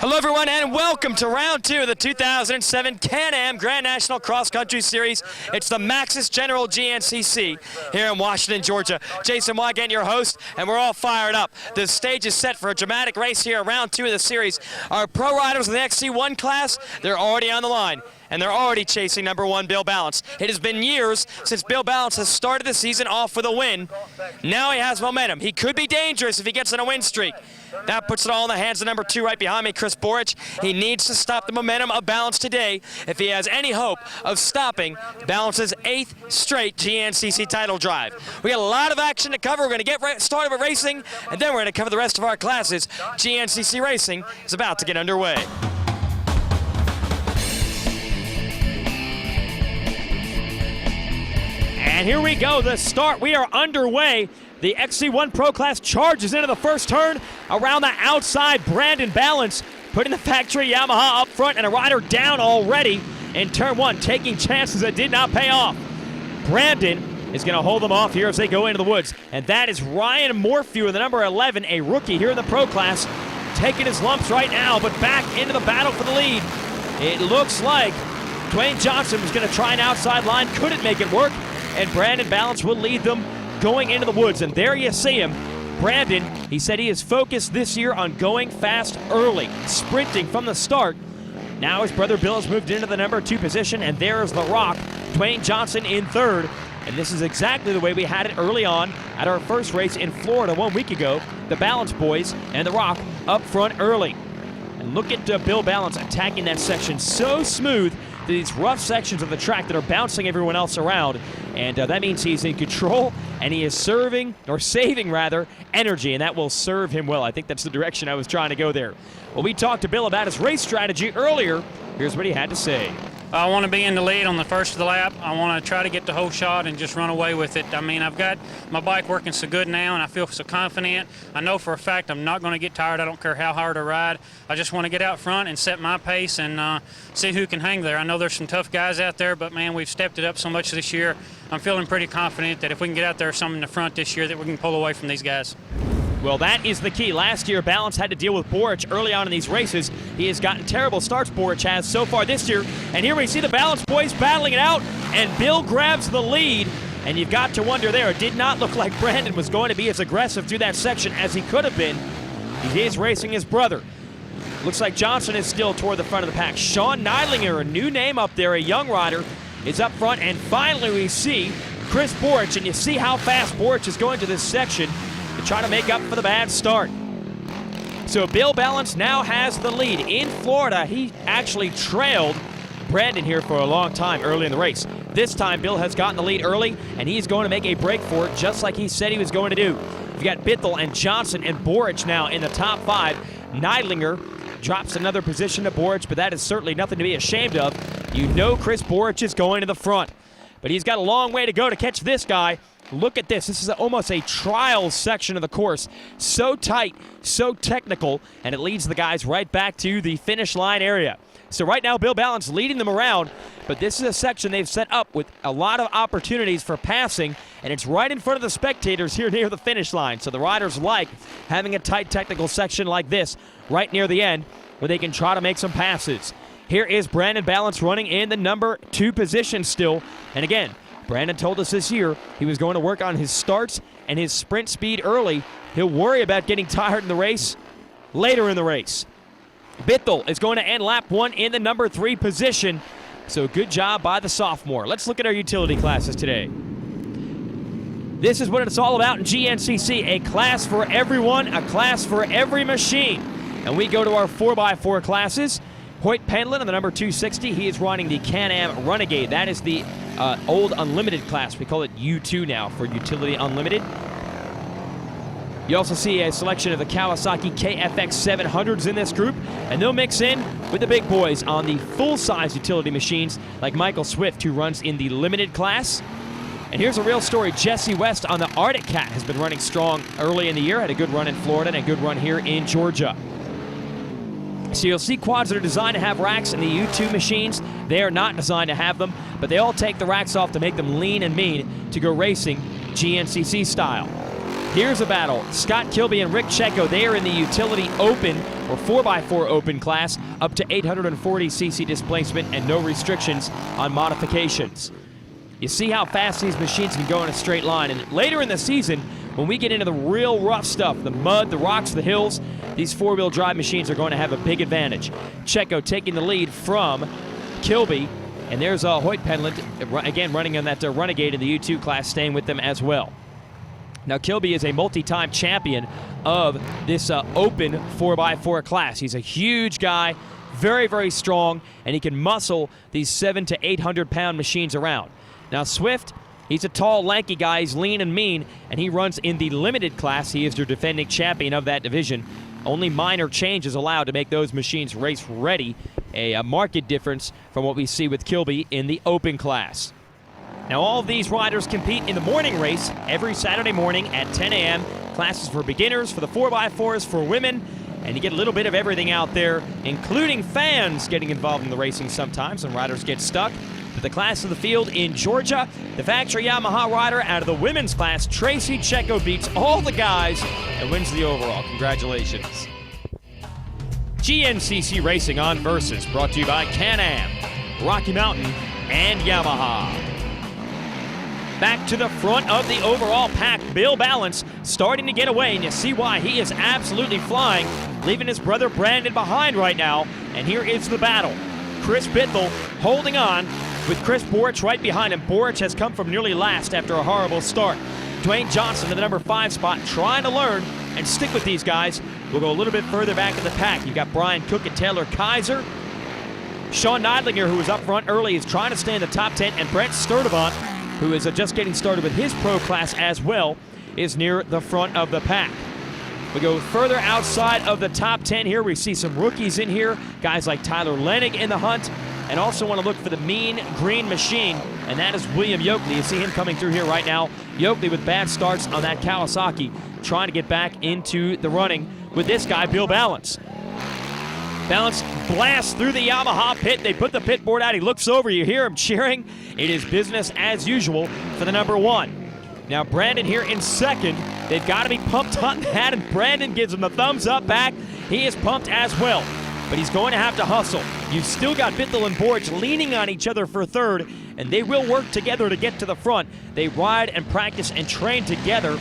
Hello everyone and welcome to round 2 of the 2007 Can-Am Grand National Cross Country Series. It's the Maxxis General GNCC here in Washington, Georgia. Jason Wygant, your host, and we're all fired up. The stage is set for a dramatic race here, round 2 of the series. Our pro riders in the XC1 class, they're already on the line. And they're already chasing number 1, Bill Balance. It has been years since Bill Balance has started the season off with a win. Now he has momentum. He could be dangerous if he gets on a win streak. That puts it all in the hands of number 2 right behind me, Chris Borich. He needs to stop the momentum of Balance today if he has any hope of stopping Balance's 8th straight GNCC title drive. We got a lot of action to cover. We're going to get started with racing, and then we're going to cover the rest of our classes. GNCC racing is about to get underway. And here we go, the start. We are underway. The XC1 Pro Class charges into the first turn. Around the outside, Brandon Balance putting the factory Yamaha up front and a rider down already in turn 1, taking chances that did not pay off. Brandon is going to hold them off here as they go into the woods. And that is Ryan Morphew in the number 11, a rookie here in the Pro Class, taking his lumps right now, but back into the battle for the lead. It looks like Dwayne Johnson was going to try an outside line, couldn't make it work. And Brandon Balance will lead them going into the woods. And there you see him. Brandon, he said he is focused this year on going fast early, sprinting from the start. Now his brother Bill has moved into the number 2 position, and there is The Rock, Dwayne Johnson in 3rd. And this is exactly the way we had it early on at our first race in Florida 1 week ago. The Balance boys and The Rock up front early. And look at Bill Balance attacking that section so smooth, these rough sections of the track that are bouncing everyone else around. And that means he's in control, and he is saving energy, and that will serve him well. I think that's the direction I was trying to go there. Well, we talked to Bill about his race strategy earlier. Here's what he had to say. I want to be in the lead on the first of the lap. I want to try to get the whole shot and just run away with it. I mean, I've got my bike working so good now, and I feel so confident. I know for a fact I'm not going to get tired. I don't care how hard I ride. I just want to get out front and set my pace and see who can hang there. I know there's some tough guys out there, but, man, we've stepped it up so much this year. I'm feeling pretty confident that if we can get out there some in the front this year, that we can pull away from these guys. Well, that is the key. Last year, Balance had to deal with Borich early on in these races. He has gotten terrible starts, Borich has, so far this year. And here we see the Balance boys battling it out, and Bill grabs the lead. And you've got to wonder there, it did not look like Brandon was going to be as aggressive through that section as he could have been. He is racing his brother. Looks like Johnson is still toward the front of the pack. Sean Neidlinger, a new name up there, a young rider, is up front. And finally we see Chris Borich, and you see how fast Borich is going to this section to try to make up for the bad start. So Bill Balance now has the lead. In Florida, he actually trailed Brandon here for a long time early in the race. This time, Bill has gotten the lead early, and he's going to make a break for it, just like he said he was going to do. You've got Bithell and Johnson and Borich now in the top 5. Neidlinger drops another position to Borich, but that is certainly nothing to be ashamed of. You know Chris Borich is going to the front, but he's got a long way to go to catch this guy. Look at this. This is almost a trial section of the course. So tight, so technical, and it leads the guys right back to the finish line area. So right now, Bill Balance leading them around, but this is a section they've set up with a lot of opportunities for passing, and it's right in front of the spectators here near the finish line. So the riders like having a tight technical section like this right near the end where they can try to make some passes. Here is Brandon Balance running in the number 2 position still, and again, Brandon told us this year he was going to work on his starts and his sprint speed early. He'll worry about getting tired in the race later in the race. Bithell is going to end lap 1 in the number 3 position. So good job by the sophomore. Let's look at our utility classes today. This is what it's all about in GNCC, a class for everyone, a class for every machine. And we go to our 4x4 classes. Hoyt Pendlin in the number 260, he is running the Can-Am Renegade. That is the old Unlimited class. We call it U2 now for Utility Unlimited. You also see a selection of the Kawasaki KFX 700s in this group, and they'll mix in with the big boys on the full-size utility machines like Michael Swift, who runs in the Limited class. And here's a real story. Jesse West on the Arctic Cat has been running strong early in the year, had a good run in Florida and a good run here in Georgia. So you'll see quads that are designed to have racks in the U2 machines. They are not designed to have them, but they all take the racks off to make them lean and mean to go racing GNCC style. Here's a battle. Scott Kilby and Rick Checo, they are in the utility open or 4x4 open class, up to 840cc displacement and no restrictions on modifications. You see how fast these machines can go in a straight line. And later in the season, when we get into the real rough stuff, the mud, the rocks, the hills, these four-wheel drive machines are going to have a big advantage. Checo taking the lead from Kilby. And there's Hoyt Penland, again running on that Renegade in the U2 class, staying with them as well. Now, Kilby is a multi-time champion of this open 4x4 class. He's a huge guy, very, very strong, and he can muscle these 700 to 800-pound machines around. Now, Swift, he's a tall, lanky guy. He's lean and mean, and he runs in the limited class. He is your defending champion of that division. Only minor changes allowed to make those machines race ready, a marked difference from what we see with Kilby in the open class. Now, all of these riders compete in the morning race every Saturday morning at 10 a.m. Classes for beginners, for the 4x4s, for women, and you get a little bit of everything out there, including fans getting involved in the racing sometimes, and riders get stuck. But the class of the field in Georgia, the factory Yamaha rider out of the women's class, Tracy Checo, beats all the guys and wins the overall. Congratulations. GNCC Racing on Versus, brought to you by Can-Am, Rocky Mountain, and Yamaha. Back to the front of the overall pack, Bill Balance starting to get away, and you see why. He is absolutely flying, leaving his brother Brandon behind right now. And here is the battle. Chris Bithell holding on with Chris Borich right behind him. Borich has come from nearly last after a horrible start. Dwayne Johnson in the number 5 spot, trying to learn and stick with these guys. We'll go a little bit further back in the pack. You've got Brian Cook and Taylor Kaiser. Sean Neidlinger, who was up front early, is trying to stay in the top 10, and Brent Sturdivant, who is just getting started with his pro class as well, is near the front of the pack. We go further outside of the top 10 here. We see some rookies in here, guys like Tyler Lenig in the hunt, and also want to look for the mean green machine, and that is William Yoakley. You see him coming through here right now. Yoakley with bad starts on that Kawasaki, trying to get back into the running with this guy, Bill Balance. Balance blasts through the Yamaha pit. They put the pit board out. He looks over. You hear him cheering. It is business as usual for the number 1. Now, Brandon here in second. They've got to be pumped on that, and Brandon gives him the thumbs up back. He is pumped as well, but he's going to have to hustle. You've still got Bithell and Borich leaning on each other for third, and they will work together to get to the front. They ride and practice and train together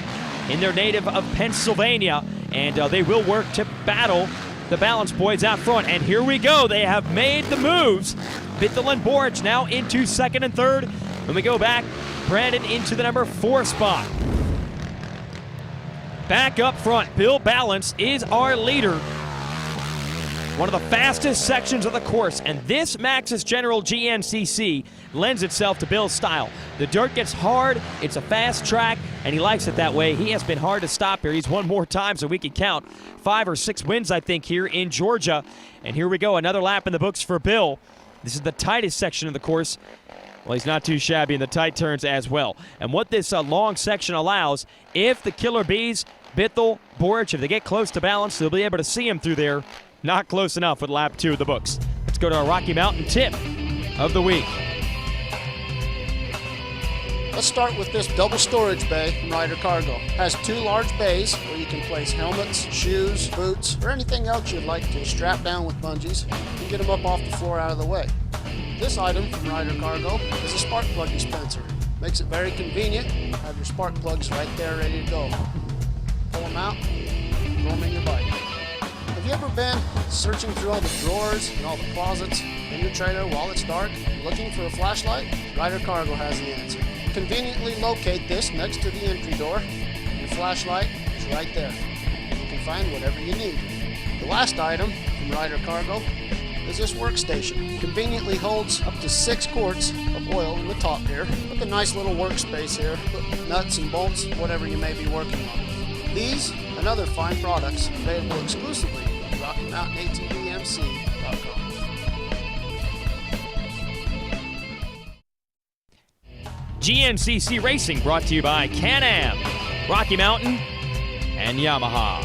in their native of Pennsylvania, and they will work to battle the Balance boys out front. And here we go. They have made the moves. Bithell and Borich now into second and third. When we go back, Brandon into the number 4 spot. Back up front, Bill Balance is our leader. One of the fastest sections of the course, and this Maxxis General GNCC lends itself to Bill's style. The dirt gets hard, it's a fast track, and he likes it that way. He has been hard to stop here. He's won more times than we can count. 5 or 6 wins, I think, here in Georgia. And here we go, another lap in the books for Bill. This is the tightest section of the course. Well, he's not too shabby in the tight turns as well. And what this long section allows, if the Killer Bees, Bithell, Borich, if they get close to Balance, they'll be able to see him through there. Not close enough with lap 2 of the books. Let's go to our Rocky Mountain tip of the week. Let's start with this double storage bay from Ryder Cargo. It has 2 large bays where you can place helmets, shoes, boots, or anything else you'd like to strap down with bungees and get them up off the floor out of the way. This item from Ryder Cargo is a spark plug dispenser. Makes it very convenient. Have your spark plugs right there ready to go. Pull them out, throw them in your bike. Have you ever been searching through all the drawers and all the closets in your trailer while it's dark, looking for a flashlight? Ryder Cargo has the answer. Conveniently locate this next to the entry door. Your flashlight is right there. You can find whatever you need. The last item from Ryder Cargo is this workstation. Conveniently holds up to 6 quarts of oil in the top here, with a nice little workspace here, put nuts and bolts, whatever you may be working on. These and other fine products available exclusively at RockyMountainATVMC.com. GNCC Racing brought to you by Can-Am, Rocky Mountain, and Yamaha.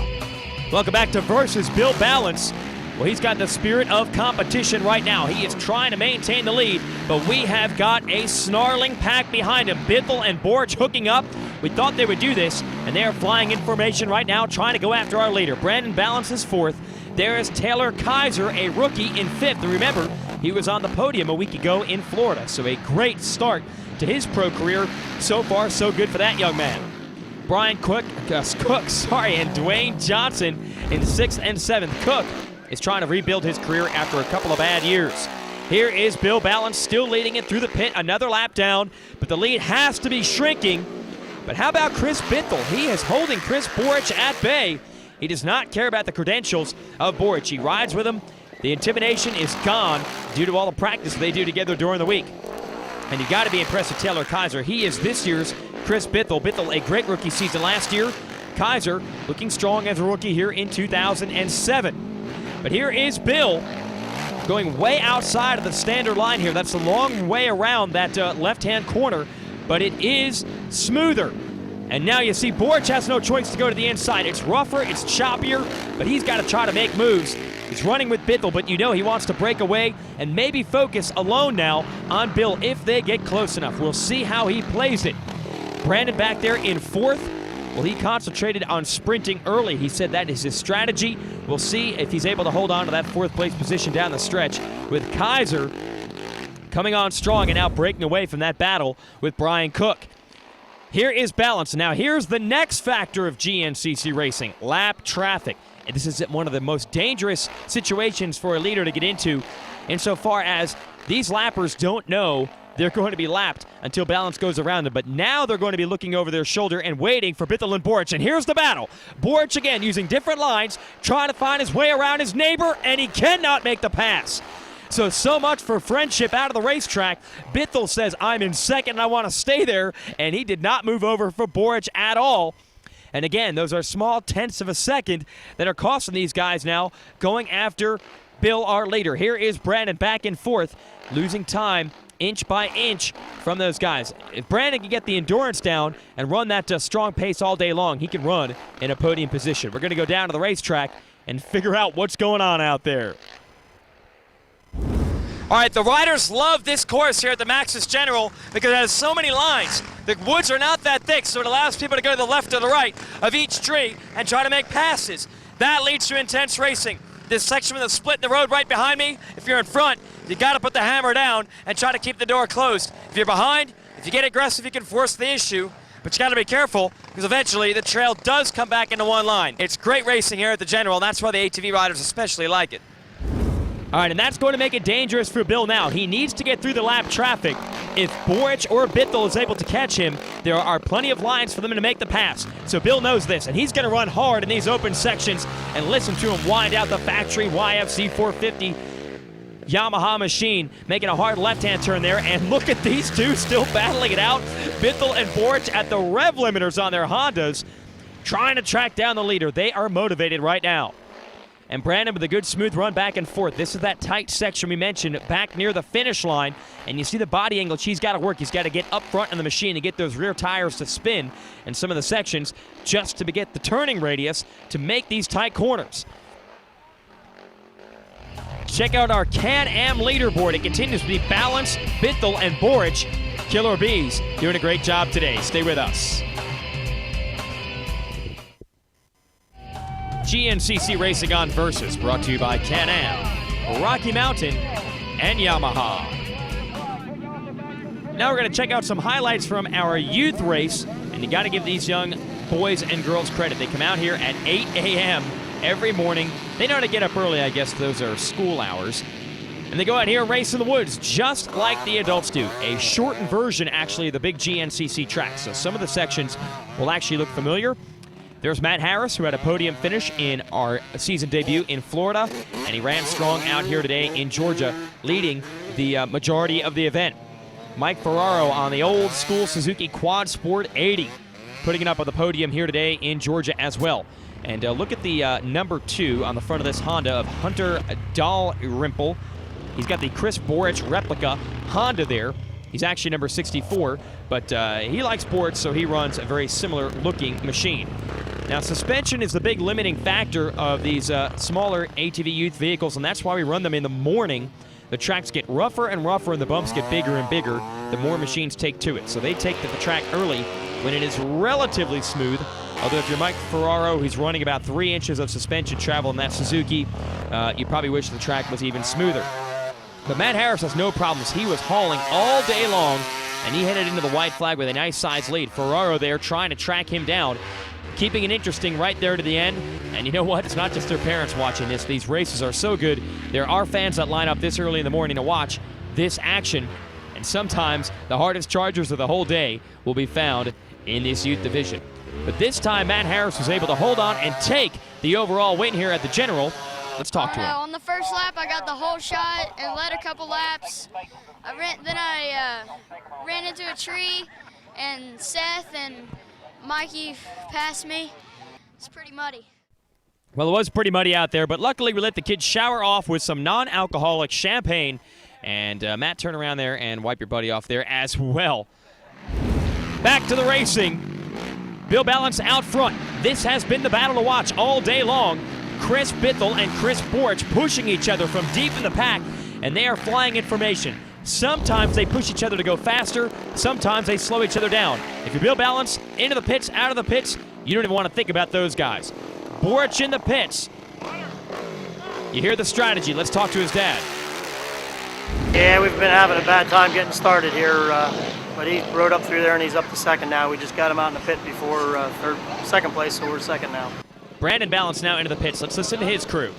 Welcome back to Versus Bill Balance. Well, he's got the spirit of competition right now. He is trying to maintain the lead, but we have got a snarling pack behind him. Bithell and Borich hooking up. We thought they would do this, and they are flying in formation right now, trying to go after our leader. Brandon Balance is 4th. There is Taylor Kaiser, a rookie, in 5th. And remember, he was on the podium a week ago in Florida, so a great start to his pro career. So far, so good for that young man. Brian Cook, and Dwayne Johnson in 6th and 7th. Cook is trying to rebuild his career after a couple of bad years. Here is Bill Balance still leading it through the pit, another lap down, but the lead has to be shrinking. But how about Chris Bithell? He is holding Chris Borich at bay. He does not care about the credentials of Borich. He rides with him. The intimidation is gone due to all the practice they do together during the week. And you got to be impressed with Taylor Kaiser. He is this year's Chris Bithell. Bithell, a great rookie season last year. Kaiser looking strong as a rookie here in 2007. But here is Bill going way outside of the standard line here. That's a long way around that left-hand corner, but it is smoother. And now you see Borich has no choice to go to the inside. It's rougher, it's choppier, but he's got to try to make moves. He's running with Bithell, but you know he wants to break away and maybe focus alone now on Bill if they get close enough. We'll see how he plays it. Brandon back there in 4th. Well, he concentrated on sprinting early. He said that is his strategy. We'll see if he's able to hold on to that 4th place position down the stretch, with Kaiser coming on strong and now breaking away from that battle with Brian Cook. Here is Balance. Now here's the next factor of GNCC racing, lap traffic. And this is one of the most dangerous situations for a leader to get into, insofar as these lappers don't know they're going to be lapped until Balance goes around them. But now they're going to be looking over their shoulder and waiting for Bithell and Borich. And here's the battle. Borich again using different lines, trying to find his way around his neighbor, and he cannot make the pass. So much for friendship out of the racetrack. Bithell says, I'm in 2nd and I want to stay there, and he did not move over for Borich at all. And again, those are small tenths of a second that are costing these guys now going after Bill, our leader. Here is Brandon back in 4th, losing time inch by inch from those guys. If Brandon can get the endurance down and run that strong pace all day long, he can run in a podium position. We're going to go down to the racetrack and figure out what's going on out there. All right, the riders love this course here at the Maxxis General because it has so many lines. The woods are not that thick, so it allows people to go to the left or the right of each tree and try to make passes. That leads to intense racing. This section with a split in the road right behind me, if you're in front, you got to put the hammer down and try to keep the door closed. If you're behind, if you get aggressive, you can force the issue, but you got to be careful because eventually the trail does come back into one line. It's great racing here at the General, and that's why the ATV riders especially like it. All right, and that's going to make it dangerous for Bill now. He needs to get through the lap traffic. If Borich or Bithell is able to catch him, there are plenty of lines for them to make the pass. So Bill knows this, and he's going to run hard in these open sections and listen to him wind out the factory YFC 450 Yamaha machine, making a hard left-hand turn there. And look at these two still battling it out. Bithell and Borich at the rev limiters on their Hondas, trying to track down the leader. They are motivated right now. And Brandon with a good smooth run back and forth. This is that tight section we mentioned back near the finish line. And you see the body angle he's got to work. He's got to get up front in the machine and get those rear tires to spin in some of the sections just to get the turning radius to make these tight corners. Check out our Can-Am leaderboard. It continues to be Balance, Bithell, and Borich. Killer Bees doing a great job today. Stay with us. GNCC Racing on Versus, brought to you by Can-Am, Rocky Mountain, and Yamaha. Now we're going to check out some highlights from our youth race, and you got to give these young boys and girls credit. They come out here at 8 a.m. every morning. They know how to get up early, I guess those are school hours. And they go out here and race in the woods, just like the adults do. A shortened version, actually, of the big GNCC track. So some of the sections will actually look familiar. There's Matt Harris, who had a podium finish in our season debut in Florida, and he ran strong out here today in Georgia, leading the majority of the event. Mike Ferraro on the old school Suzuki Quad Sport 80, putting it up on the podium here today in Georgia as well. And look at the number 2 on the front of this Honda of Hunter Dalrymple. He's got the Chris Borich replica Honda there. He's actually number 64, but he likes sports, so he runs a very similar looking machine. Now, suspension is the big limiting factor of these smaller ATV youth vehicles, and that's why we run them in the morning. The tracks get rougher and rougher, and the bumps get bigger and bigger the more machines take to it. So they take to the track early when it is relatively smooth. Although if you're Mike Ferraro, who's running about 3 inches of suspension travel in that Suzuki, you probably wish the track was even smoother. But Matt Harris has no problems. He was hauling all day long, and he headed into the white flag with a nice size lead. Ferraro there trying to track him down, keeping it interesting right there to the end. And you know what? It's not just their parents watching this. These races are so good. There are fans that line up this early in the morning to watch this action. And sometimes the hardest chargers of the whole day will be found in this youth division. But this time, Matt Harris was able to hold on and take the overall win here at the General. Let's talk to him. On the first lap, I got the whole shot and led a couple laps. Then I ran into a tree, and Seth and Mikey passed me. It's pretty muddy. Well, it was pretty muddy out there, but luckily we let the kids shower off with some non-alcoholic champagne. And Matt, turn around there and wipe your buddy off there as well. Back to the racing. Bill Balance out front. This has been the battle to watch all day long. Chris Bithell and Chris Borch pushing each other from deep in the pack, and they are flying information. Sometimes they push each other to go faster. Sometimes they slow each other down. If you're Bill Balance, into the pits, out of the pits, you don't even want to think about those guys. Borch in the pits. You hear the strategy. Let's talk to his dad. Yeah, we've been having a bad time getting started here, but he rode up through there and he's up to second now. We just got him out in the pit before second place, so we're second now. Brandon Balance now into the pits. Let's listen to his crew.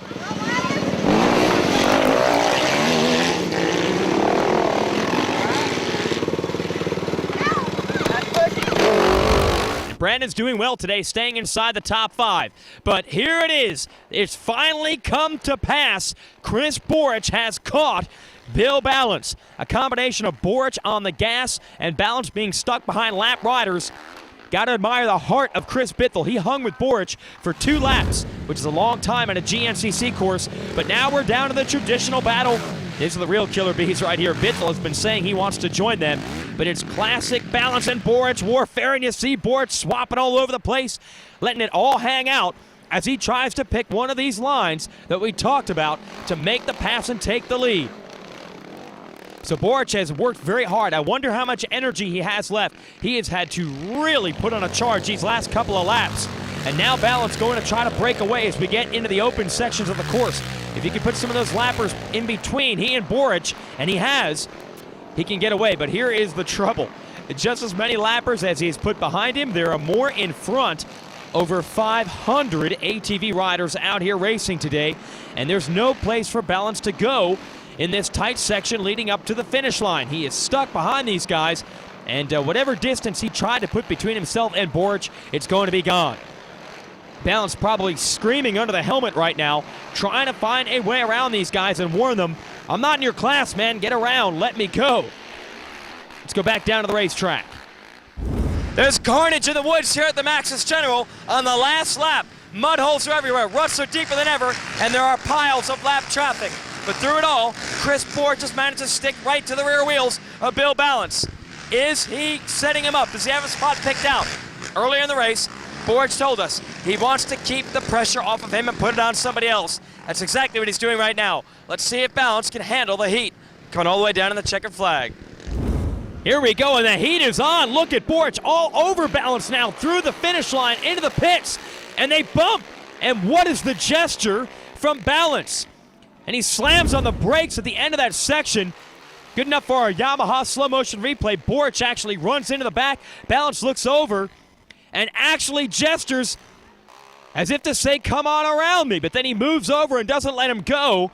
Brandon's doing well today, staying inside the top 5. But here it is. It's finally come to pass. Chris Borch has caught Bill Balance. A combination of Borch on the gas and Balance being stuck behind lap riders. Got to admire the heart of Chris Bithell. He hung with Borch for 2 laps, which is a long time on a GNCC course. But now we're down to the traditional battle. These are the real killer bees right here. Bithell has been saying he wants to join them, but it's classic Balance and Borch warfare, and you see Borch swapping all over the place, letting it all hang out as he tries to pick one of these lines that we talked about to make the pass and take the lead. So Borch has worked very hard. I wonder how much energy he has left. He has had to really put on a charge these last couple of laps. And now Balance going to try to break away as we get into the open sections of the course. If he can put some of those lappers in between, he and Borch, and he has, he can get away. But here is the trouble. Just as many lappers as he's put behind him, there are more in front. Over 500 ATV riders out here racing today, and there's no place for Balance to go in this tight section leading up to the finish line. He is stuck behind these guys, and whatever distance he tried to put between himself and Borch, it's going to be gone. Balance probably screaming under the helmet right now, trying to find a way around these guys and warn them, I'm not in your class, man. Get around. Let me go. Let's go back down to the racetrack. There's carnage in the woods here at the Maxxis General on the last lap. Mud holes are everywhere. Ruts are deeper than ever, and there are piles of lap traffic. But through it all, Chris Borch just managed to stick right to the rear wheels of Bill Balance. Is he setting him up? Does he have a spot picked out? Earlier in the race, Borch told us he wants to keep the pressure off of him and put it on somebody else. That's exactly what he's doing right now. Let's see if Balance can handle the heat. Coming all the way down to the checkered flag. Here we go, and the heat is on. Look at Borch all over Balance now through the finish line into the pits, and they bump. And what is the gesture from Balance? And he slams on the brakes at the end of that section. Good enough for our Yamaha slow motion replay. Borch actually runs into the back. Balance looks over and actually gestures as if to say, come on around me. But then he moves over and doesn't let him go.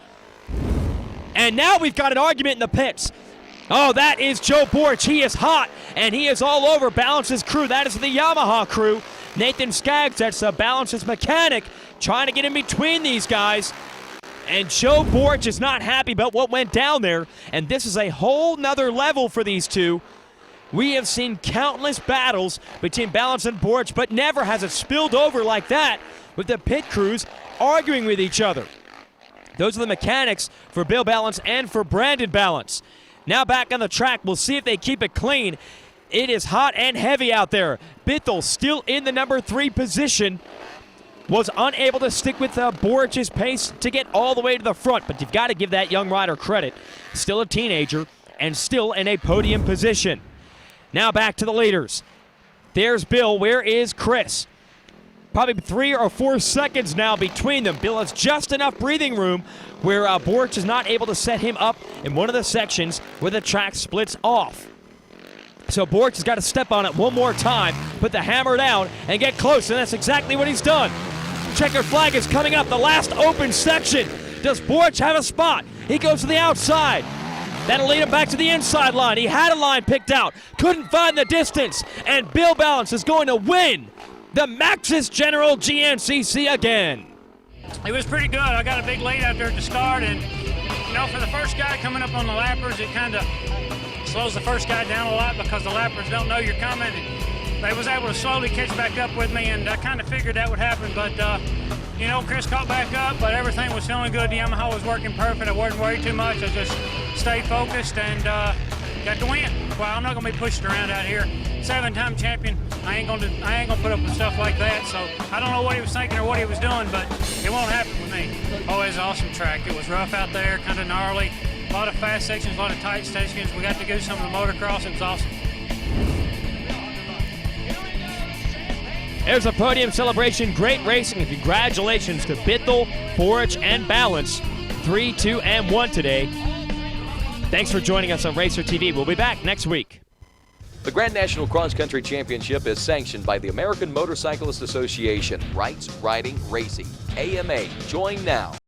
And now we've got an argument in the pits. Oh, that is Joe Borch. He is hot, and he is all over Balance's crew. That is the Yamaha crew. Nathan Skaggs, that's Balance's mechanic, trying to get in between these guys. And Joe Borch is not happy about what went down there, and this is a whole nother level for these two. We have seen countless battles between Balance and Borch, but never has it spilled over like that with the pit crews arguing with each other. Those are the mechanics for Bill Balance and for Brandon Balance. Now back on the track, we'll see if they keep it clean. It is hot and heavy out there. Bithell still in the number 3 position. Was unable to stick with Borch's pace to get all the way to the front, but you've got to give that young rider credit. Still a teenager and still in a podium position. Now back to the leaders. There's Bill. Where is Chris? Probably 3 or 4 seconds now between them. Bill has just enough breathing room where Borch is not able to set him up in one of the sections where the track splits off. So Borch has got to step on it one more time, put the hammer down, and get close, and that's exactly what he's done. Checkered flag is coming up, the last open section. Does Borch have a spot? He goes to the outside. That'll lead him back to the inside line. He had a line picked out, couldn't find the distance, and Bill Balance is going to win the Maxis General GNCC again. It was pretty good. I got a big lead out there at the start, and you know, for the first guy coming up on the lappers, it kind of slows the first guy down a lot because the lappers don't know you're coming. They was able to slowly catch back up with me, and I kind of figured that would happen, but you know, Chris caught back up, but everything was feeling good. The Yamaha was working perfect. I wasn't worried too much. I just stayed focused and got the win. Well, I'm not gonna be pushed around out here. 7-time champion. I ain't gonna put up with stuff like that. So I don't know what he was thinking or what he was doing, but it won't happen with me. Oh, it's an awesome track. It was rough out there, kind of gnarly. A lot of fast sections, a lot of tight sections. We got to do some of the motocross. It was awesome. There's a podium celebration. Great racing, and congratulations to Bithell, Borch, and Balance. 3, 2, and 1 today. Thanks for joining us on Racer TV. We'll be back next week. The Grand National Cross Country Championship is sanctioned by the American Motorcyclist Association. Rights, Riding, Racing. AMA. Join now.